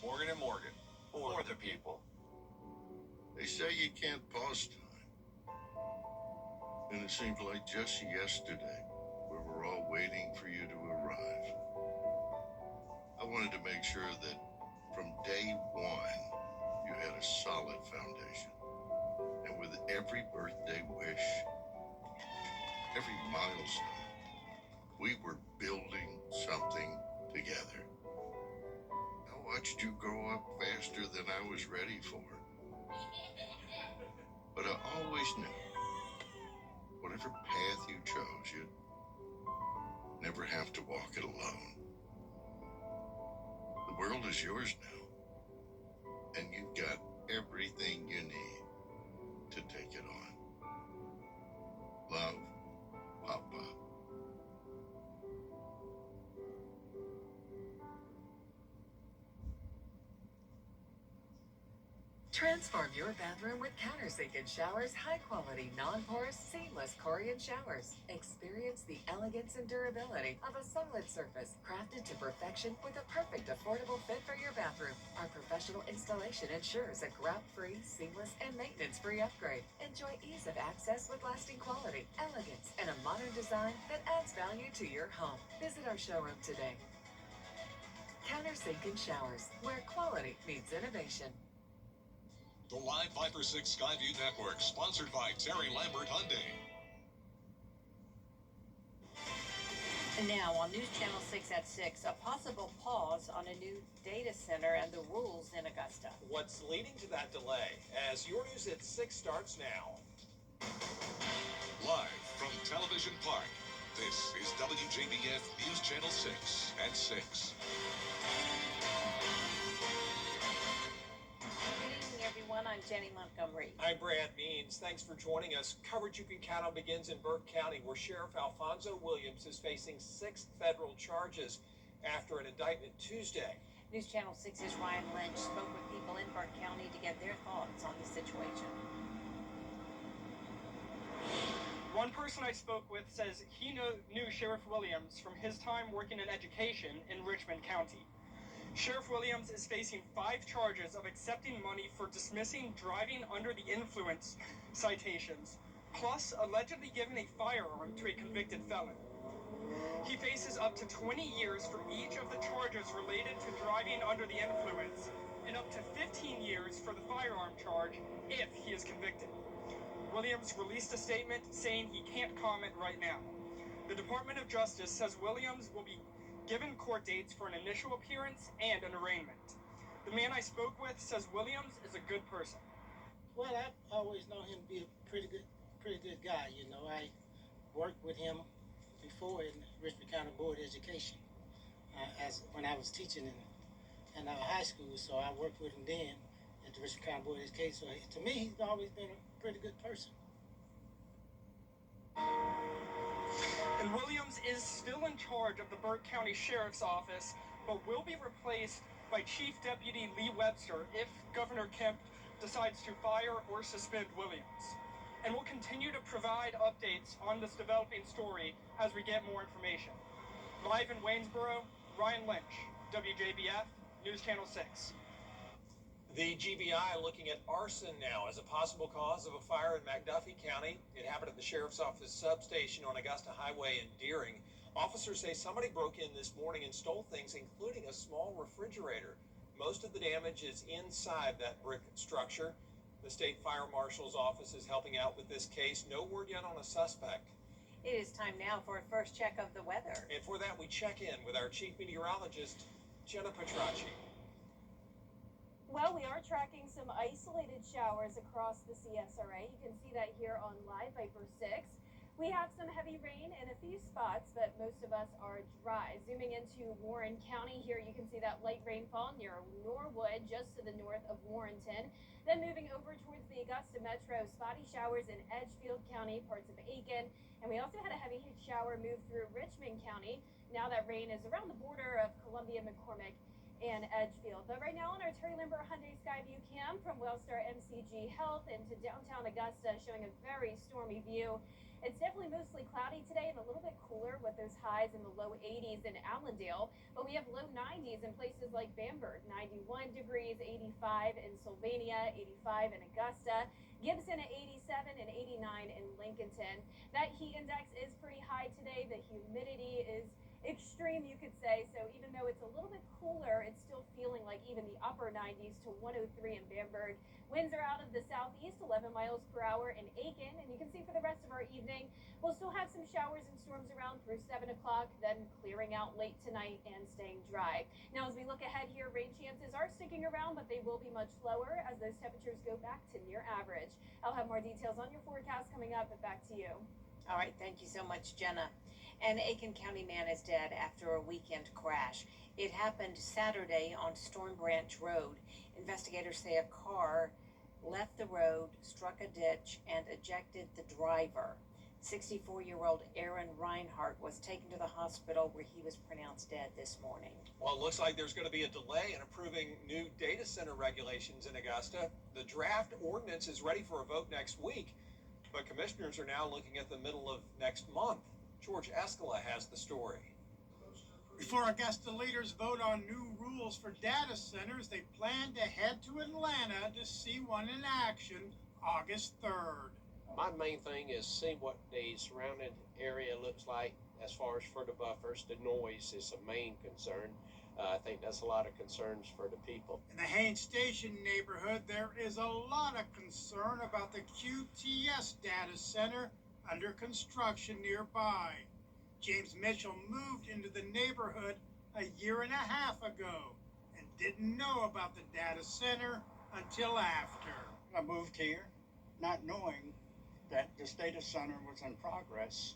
Morgan & Morgan, for the people. They say you can't pause time. And it seems like just yesterday, we were all waiting for you to arrive. I wanted to make sure that from day one, you had a solid foundation. And with every birthday wish, every milestone, we were building something together. I watched you grow up faster than I was ready for. But I always knew, whatever path you chose, you'd never have to walk it alone. The world is yours now, and you've got everything you need to take it on. Love, Papa. Transform your bathroom with countersink and showers, high-quality, non-porous, seamless Corian showers. Experience the elegance and durability of a solid surface, crafted to perfection with a perfect, affordable fit for your bathroom. Our professional installation ensures a grout-free, seamless, and maintenance-free upgrade. Enjoy ease of access with lasting quality, elegance, and a modern design that adds value to your home. Visit our showroom today. Countersink and showers, where quality meets innovation. The Live 5/6 Skyview Network, sponsored by Terry Lambert Hyundai. And now on News Channel 6 at 6, a possible pause on a new data center and the rules in Augusta. What's leading to that delay? As your News at 6 starts now. Live from Television Park, this is WJBF News Channel 6 at 6. I'm Jenny Montgomery. I'm Brad Means. Thanks for joining us. Coverage you can count on begins in Burke County, where Sheriff Alfonso Williams is facing 6 federal charges after an indictment Tuesday. News Channel 6's Ryan Lynch spoke with people in Burke County to get their thoughts on the situation. One person I spoke with says he knew Sheriff Williams from his time working in education in Richmond County. Sheriff Williams is facing 5 charges of accepting money for dismissing driving under the influence citations, plus allegedly giving a firearm to a convicted felon. He faces up to 20 years for each of the charges related to driving under the influence, and up to 15 years for the firearm charge if he is convicted. Williams released a statement saying he can't comment right now. The Department of Justice says Williams will be given court dates for an initial appearance and an arraignment. The man I spoke with says Williams is a good person. Well, I've always known him to be a pretty good guy. You know, I worked with him before in Richmond County Board of Education, when I was teaching in high school. So I worked with him then at the Richmond County Board of Education. So to me, he's always been a pretty good person. And Williams is still in charge of the Burke County Sheriff's Office, but will be replaced by Chief Deputy Lee Webster if Governor Kemp decides to fire or suspend Williams. And we'll continue to provide updates on this developing story as we get more information. Live in Waynesboro, Ryan Lynch, WJBF, News Channel 6. The GBI looking at arson now as a possible cause of a fire in McDuffie County. It happened at the Sheriff's Office substation on Augusta Highway in Deering. Officers say somebody broke in this morning and stole things, including a small refrigerator. Most of the damage is inside that brick structure. The State Fire Marshal's office is helping out with this case. No word yet on a suspect. It is time now for a first check of the weather. And for that, we check in with our chief meteorologist, Jenna Petracci. Well, we are tracking some isolated showers across the CSRA. You can see that here on Live Viper 6. We have some heavy rain in a few spots, but most of us are dry. Zooming into Warren County here, you can see that light rainfall near Norwood, just to the north of Warrenton. Then moving over towards the Augusta Metro, spotty showers in Edgefield County, parts of Aiken. And we also had a heavy shower move through Richmond County. Now that rain is around the border of Columbia, McCormick, and Edgefield. But right now on our Terry Lambert Hyundai Skyview cam from Wellstar MCG Health into downtown Augusta, showing a very stormy view. It's definitely mostly cloudy today and a little bit cooler with those highs in the low 80s in Allendale. But we have low 90s in places like Bamberg, 91, degrees, 85 in Sylvania, 85 in Augusta, Gibson at 87 and 89 in Lincolnton. That heat index is pretty high today. The humidity is extreme, you could say. So even though it's a little bit cooler, it's still feeling like even the upper 90s to 103 in Bamberg. Winds are out of the southeast, 11 miles per hour in Aiken. And you can see for the rest of our evening, we'll still have some showers and storms around through 7 o'clock, then clearing out late tonight and staying dry. Now, as we look ahead here, rain chances are sticking around, but they will be much lower as those temperatures go back to near average. I'll have more details on your forecast coming up, but back to you. All right, thank you so much, Jenna. An Aiken County man is dead after a weekend crash. It happened Saturday on Storm Branch Road. Investigators say a car left the road, struck a ditch, and ejected the driver. 64-year-old Aaron Reinhardt was taken to the hospital where he was pronounced dead this morning. Well, it looks like there's going to be a delay in approving new data center regulations in Augusta. The draft ordinance is ready for a vote next week, but commissioners are now looking at the middle of next month. George Escala has the story. Before Augusta leaders vote on new rules for data centers, they plan to head to Atlanta to see one in action August 3rd. My main thing is see what the surrounding area looks like as far as for the buffers. The noise is a main concern. I think that's a lot of concerns for the people. In the Haines Station neighborhood, there is a lot of concern about the QTS data center under construction nearby. James Mitchell moved into the neighborhood a year and a half ago and didn't know about the data center until after. I moved here not knowing that this data center was in progress.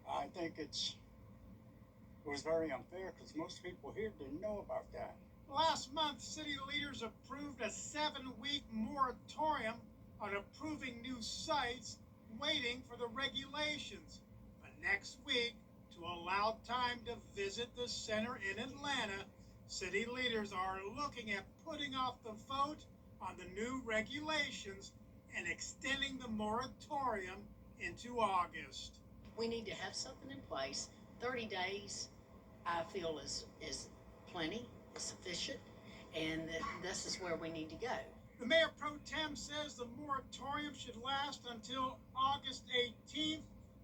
I think it was very unfair because most people here didn't know about that. Last month, city leaders approved a 7-week moratorium on approving new sites, waiting for the regulations. But next week, to allow time to visit the center in Atlanta, city leaders are looking at putting off the vote on the new regulations and extending the moratorium into August. We need to have something in place. 30 days, I feel is plenty, is sufficient, and this is where we need to go. The mayor pro tem says the moratorium should last until August 18th,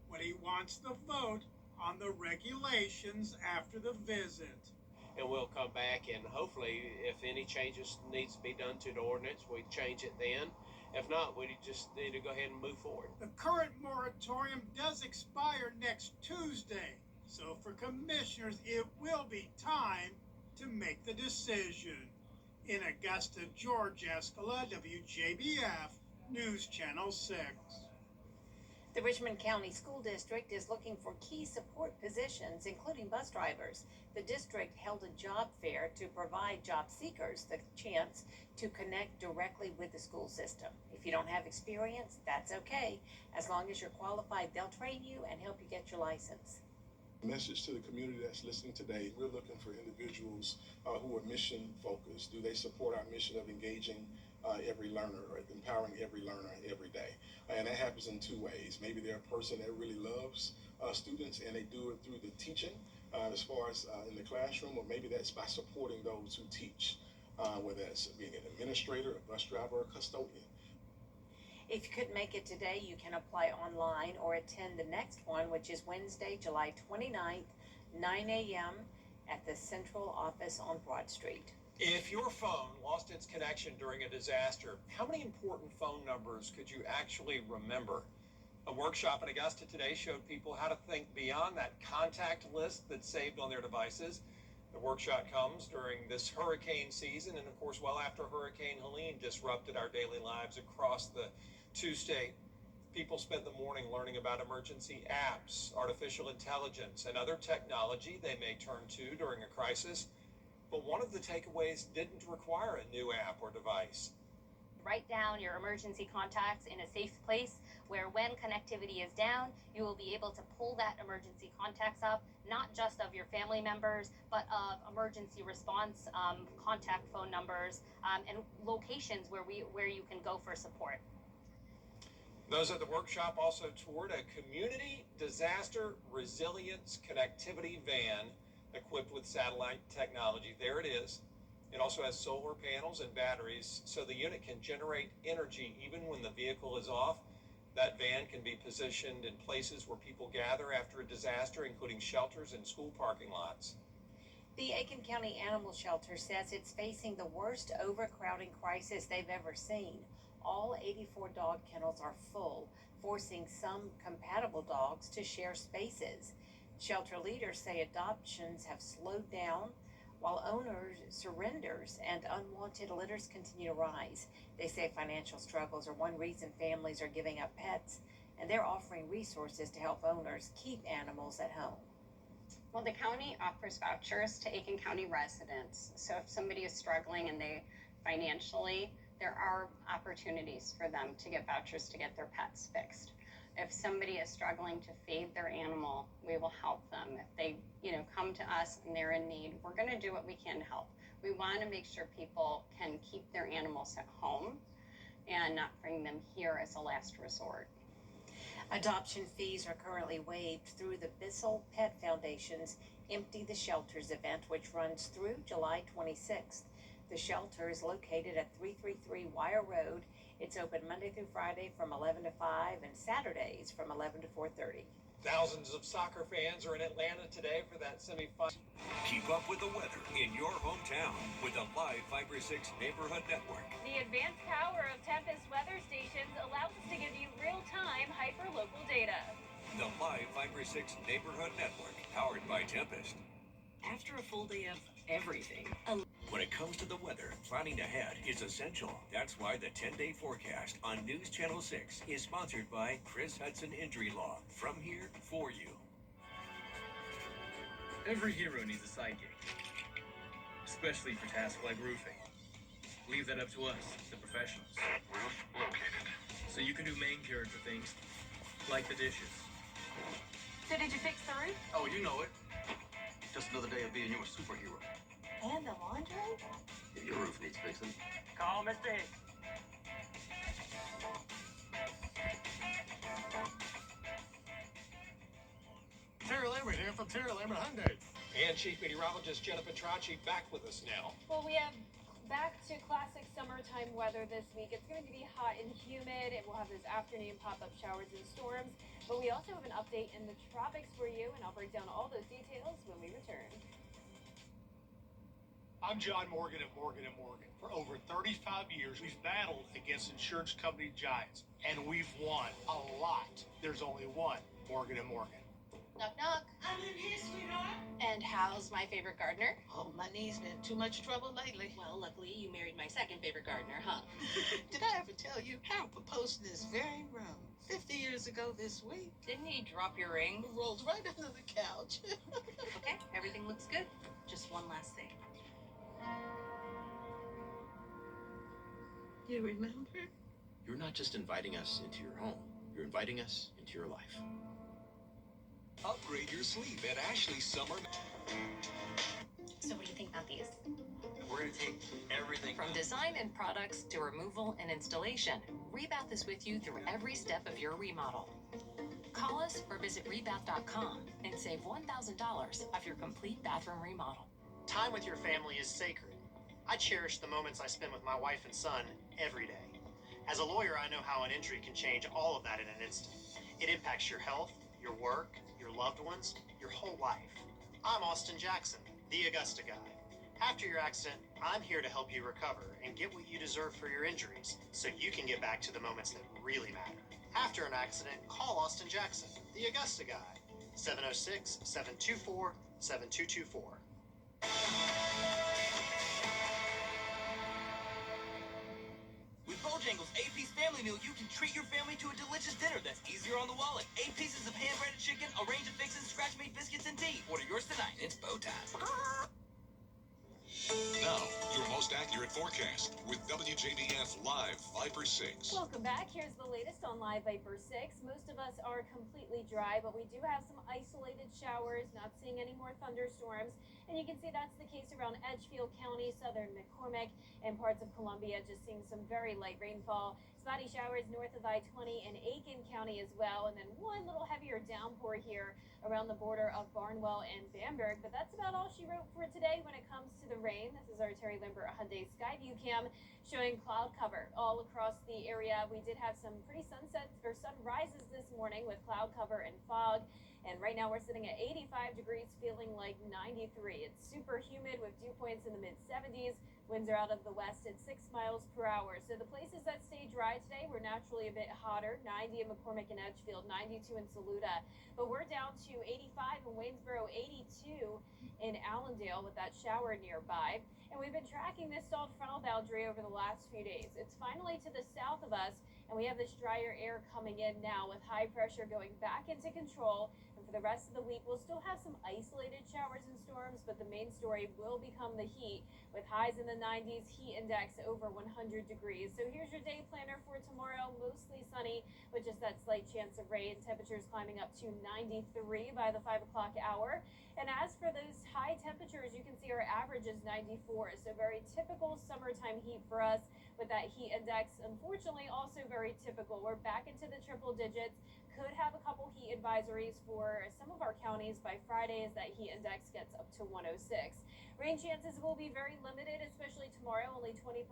when he wants the vote on the regulations after the visit. And we'll come back and hopefully if any changes needs to be done to the ordinance, we change it then. If not, we just need to go ahead and move forward. The current moratorium does expire next Tuesday, so for commissioners, it will be time to make the decision. In Augusta, George Escala, WJBF, News Channel 6. The Richmond County School District is looking for key support positions, including bus drivers. The district held a job fair to provide job seekers the chance to connect directly with the school system. If you don't have experience, that's okay. As long as you're qualified, they'll train you and help you get your license. Message to the community that's listening today: we're looking for individuals who are mission focused. Do they support our mission of engaging every learner, or empowering every learner every day? And that happens in two ways. Maybe they're a person that really loves students and they do it through the teaching as far as in the classroom, or maybe that's by supporting those who teach, whether that's being an administrator, a bus driver, or a custodian. If you couldn't make it today, you can apply online or attend the next one, which is Wednesday, July 29th, 9 a.m. at the central office on Broad Street. If your phone lost its connection during a disaster, how many important phone numbers could you actually remember? A workshop in Augusta today showed people how to think beyond that contact list that's saved on their devices. The workshop comes during this hurricane season and, of course, well after Hurricane Helene disrupted our daily lives across the two-state. People spent the morning learning about emergency apps, artificial intelligence, and other technology they may turn to during a crisis. But one of the takeaways didn't require a new app or device. Write down your emergency contacts in a safe place where when connectivity is down, you will be able to pull that emergency contacts up, not just of your family members, but of emergency response contact phone numbers and locations where you can go for support. Those at the workshop also toured a community disaster resilience connectivity van equipped with satellite technology. There it is. It also has solar panels and batteries, so the unit can generate energy even when the vehicle is off. That van can be positioned in places where people gather after a disaster, including shelters and school parking lots. The Aiken County Animal Shelter says it's facing the worst overcrowding crisis they've ever seen. All 84 dog kennels are full, forcing some compatible dogs to share spaces. Shelter leaders say adoptions have slowed down, while owner surrenders and unwanted litters continue to rise. They say financial struggles are one reason families are giving up pets, and they're offering resources to help owners keep animals at home. Well, the county offers vouchers to Aiken County residents. So if somebody is struggling and they financially, there are opportunities for them to get vouchers to get their pets fixed. If somebody is struggling to feed their animal, we will help them. If they, come to us and they're in need, we're going to do what we can to help. We want to make sure people can keep their animals at home and not bring them here as a last resort. Adoption fees are currently waived through the Bissell Pet Foundation's Empty the Shelters event, which runs through July 26th. The shelter is located at 333 Wire Road. It's open Monday through Friday from 11 to 5 and Saturdays from 11 to 4:30. Thousands of soccer fans are in Atlanta today for that semifinal. Keep up with the weather in your hometown with the Live Fiber 6 Neighborhood Network. The advanced power of Tempest weather stations allows us to give you real-time hyper-local data. The Live Fiber 6 Neighborhood Network, powered by Tempest. After a full day of everything, when it comes to the weather, planning ahead is essential. That's why the 10-day forecast on News Channel 6 is sponsored by Chris Hudson Injury Law. From here, for you. Every hero needs a sidekick, especially for tasks like roofing. Leave that up to us, the professionals. Roof located. So you can do main character things, like the dishes. So did you fix the roof? Oh, you know it. Just another day of being your superhero. And the laundry? If your roof needs fixing, Call Mr. Hicks. Terry Lambert here from Terry Lambert Hyundai. And Chief Meteorologist Jenna Petracci back with us now. Well, we have back to classic summertime weather this week. It's going to be hot and humid. It will have those afternoon pop-up showers and storms. But we also have an update in the tropics for you, and I'll break down all those details when we return. I'm John Morgan at Morgan & Morgan. For over 35 years, we've battled against insurance company giants, and we've won a lot. There's only one Morgan & Morgan. Knock, knock. I'm in here, sweetheart. And how's my favorite gardener? Oh, my knee's been too much trouble lately. Well, luckily you married my second favorite gardener, huh? Did I ever tell you Harold proposed in this very room 50 years ago this week? Didn't he drop your ring? It rolled right under the couch. Okay, everything looks good. Just one last thing. You remember? You're not just inviting us into your home, you're inviting us into your life. Upgrade your sleep at Ashley's Summer. So what do you think about these? We're going to take everything. From design and products to removal and installation, Rebath is with you through every step of your remodel. Call us or visit rebath.com and save $1,000 off your complete bathroom remodel. Time with your family is sacred. I cherish the moments I spend with my wife and son every day. As a lawyer, I know how an injury can change all of that in an instant. It impacts your health, your work, your loved ones, your whole life. I'm Austin Jackson, the Augusta guy. After your accident, I'm here to help you recover and get what you deserve for your injuries so you can get back to the moments that really matter. After an accident, call Austin Jackson, the Augusta guy. 706-724-7224. With Bojangles' 8-piece family meal, you can treat your family to a delicious dinner that's easier on the wallet. 8 pieces of hand-breaded chicken, a range of fixins, scratch-made biscuits, and tea. Order yours tonight. It's bow time. Now, your most accurate forecast with WJBF Live Viper 6. Welcome back. Here's the latest on Live Viper 6. Most of us are completely dry, but we do have some isolated showers, not seeing any more thunderstorms. And you can see that's the case around Edgefield County, southern McCormick, and parts of Columbia, just seeing some very light rainfall. Spotty showers north of I-20 and Aiken County as well, and then one little heavier downpour here around the border of Barnwell and Bamberg. But that's about all she wrote for today when it comes to the rain. This is our Terry Lambert Hyundai Skyview Cam showing cloud cover all across the area. We did have some pretty sunrises this morning with cloud cover and fog. And right now we're sitting at 85 degrees, feeling like 93. It's super humid with dew points in the mid-70s. Winds are out of the west at 6 miles per hour. So the places that stay dry today were naturally a bit hotter. 90 in McCormick and Edgefield, 92 in Saluda. But we're down to 85 in Waynesboro, 82 in Allendale with that shower nearby. And we've been tracking this stalled frontal boundary over the last few days. It's finally to the south of us, and we have this drier air coming in now with high pressure going back into control. And for the rest of the week, we'll still have some isolated showers and storms, but the main story will become the heat with highs in the 90s, heat index over 100 degrees. So here's your day planner for tomorrow. Mostly sunny with just that slight chance of rain. Temperatures climbing up to 93 by the 5 o'clock hour. And as for those high temperatures, you can see our average is 94. So very typical summertime heat for us with that heat index. Unfortunately, also very typical. We're back into the triple digits. Could have a couple heat advisories for some of our counties by Friday as that heat index gets up to 106. Rain chances will be very limited, especially tomorrow, only 20%.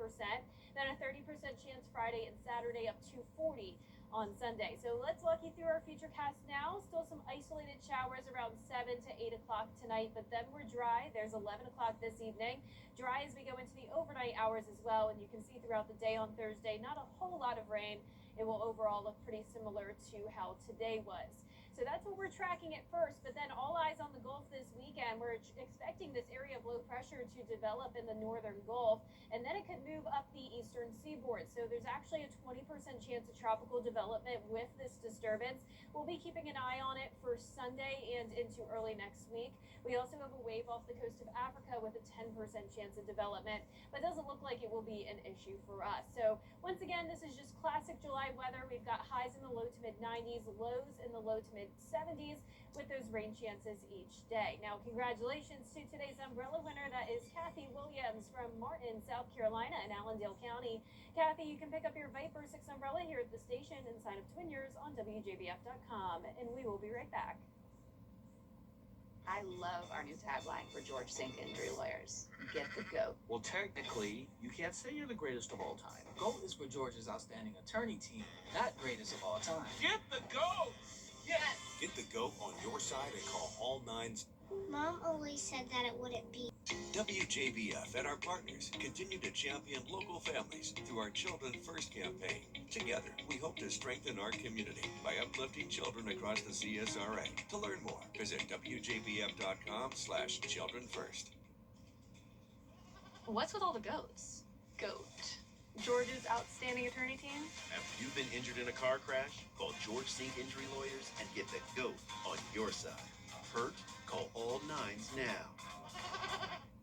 Then a 30% chance Friday and Saturday, up to 40 on Sunday. So let's walk you through our future cast now. Still some isolated showers around 7 to 8 o'clock tonight, but then we're dry. There's 11 o'clock this evening. Dry as we go into the overnight hours as well, and you can see throughout the day on Thursday, not a whole lot of rain. It will overall look pretty similar to how today was. So that's what we're tracking at first, but then all eyes on the Gulf this weekend. We're expecting this area of low pressure to develop in the northern Gulf, and then it could move up the eastern seaboard. So there's actually a 20% chance of tropical development with this disturbance. We'll be keeping an eye on it for Sunday and into early next week. We also have a wave off the coast of Africa with a 10% chance of development, but it doesn't look like it will be an issue for us. So once again, this is just classic July weather. We've got highs in the low to mid 90s, lows in the low to mid 70s with those rain chances each day. Now, congratulations to today's umbrella winner. That is Kathy Williams from Martin, South Carolina in Allendale County. Kathy, you can pick up your Viper 6 umbrella here at the station and sign up to win yours on WJBF.com. And we will be right back. I love our new tagline for George Sink Injury Lawyers. Get the GOAT. Well, technically, you can't say you're the greatest of all time. GOAT is for George's outstanding attorney team, not greatest of all time. Get the GOAT! Yes! Get the GOAT on your side and call all nines. Mom always said that it wouldn't be. WJBF and our partners continue to champion local families through our Children First campaign. Together, we hope to strengthen our community by uplifting children across the CSRA. To learn more, visit WJBF.com/Children First. What's with all the goats? GOAT. George's outstanding attorney team? Have you been injured in a car crash? Call George Sink Injury Lawyers and get the GOAT on your side. Hurt? Call all nines now.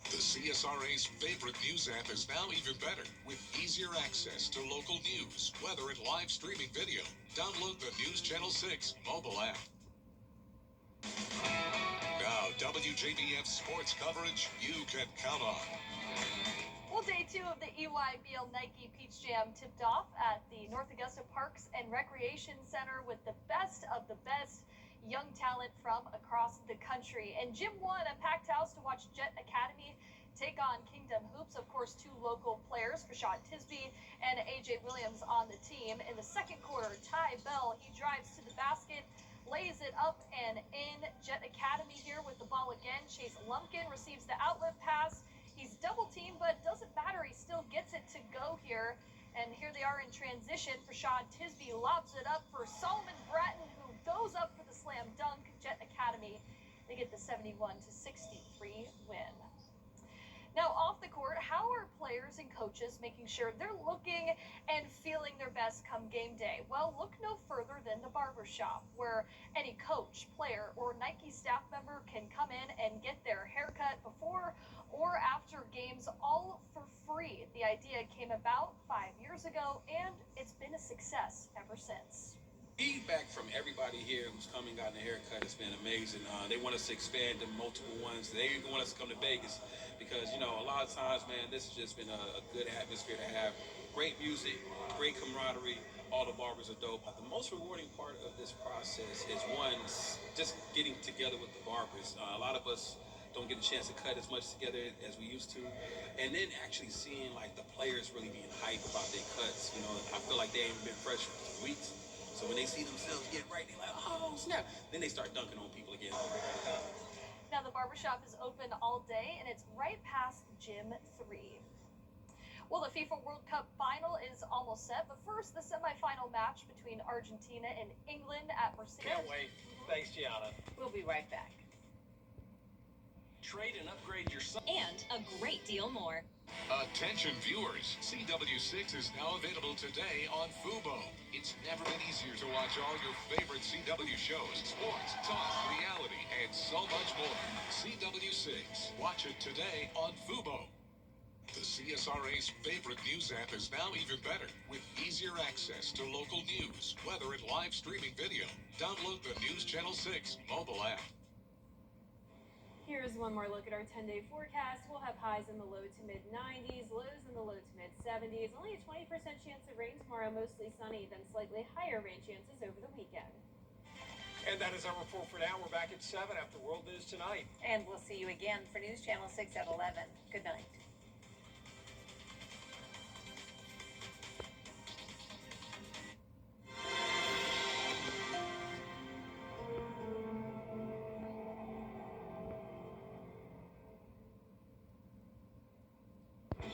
The CSRA's favorite news app is now even better with easier access to local news, weather, and live streaming video. Download the News Channel 6 mobile app. Now, WJBF sports coverage you can count on. Well, day 2 of the EYBL Nike Peach Jam tipped off at the North Augusta Parks and Recreation Center with the best of the best young talent from across the country. And Gym 1, a packed house to watch Jet Academy take on Kingdom Hoops. Of course, 2 local players, Rashad Tisby and AJ Williams on the team. In the second quarter, Ty Bell, he drives to the basket, lays it up and in. Jet Academy here with the ball again. Chase Lumpkin receives the outlet pass. He's double teamed, but doesn't matter. He still gets it to go here. And here they are in transition. Rashad Tisby lobs it up for Solomon Bratton, who goes up for the slam dunk. Jet Academy, they get the 71-63 win. Now, off the court, how are players and coaches making sure they're looking and feeling their best come game day? Well, look no further than the barbershop, where any coach, player, or Nike staff member can come in and get their haircut before or after games, all for free. The idea came about 5 years ago, and it's been a success ever since. Feedback from everybody here who's come and gotten a haircut has been amazing. They want us to expand to multiple ones. They even want us to come to Vegas because, you know, a lot of times, man, this has just been a good atmosphere to have. Great music, great camaraderie. All the barbers are dope. The most rewarding part of this process is one, just getting together with the barbers. A lot of us don't get a chance to cut as much together as we used to. And then actually seeing like the players really being hype about their cuts. You know, I feel like they ain't been fresh for weeks. So when they see themselves get right, they're like, oh, snap. Then they start dunking on people again. Now, the barbershop is open all day, and it's right past Gym 3. Well, the FIFA World Cup final is almost set, but first, the semifinal match between Argentina and England at Mercedes. Can't wait. Thanks, Gianna. We'll be right back. Trade and upgrade your son. And a great deal more. Attention viewers, CW6 is now available today on Fubo. It's never been easier to watch all your favorite CW shows, sports, talk, reality, and so much more. CW6. Watch it today on Fubo. The CSRA's favorite news app is now even better with easier access to local news, weather, and live streaming video. Download the News Channel 6 mobile app. Here's one more look at our 10-day forecast. We'll have highs in the low to mid 90s, lows in the low to mid 70s. Only a 20% chance of rain tomorrow, mostly sunny, then slightly higher rain chances over the weekend. And that is our report for now. We're back at 7 after World News Tonight. And we'll see you again for News Channel 6 at 11. Good night.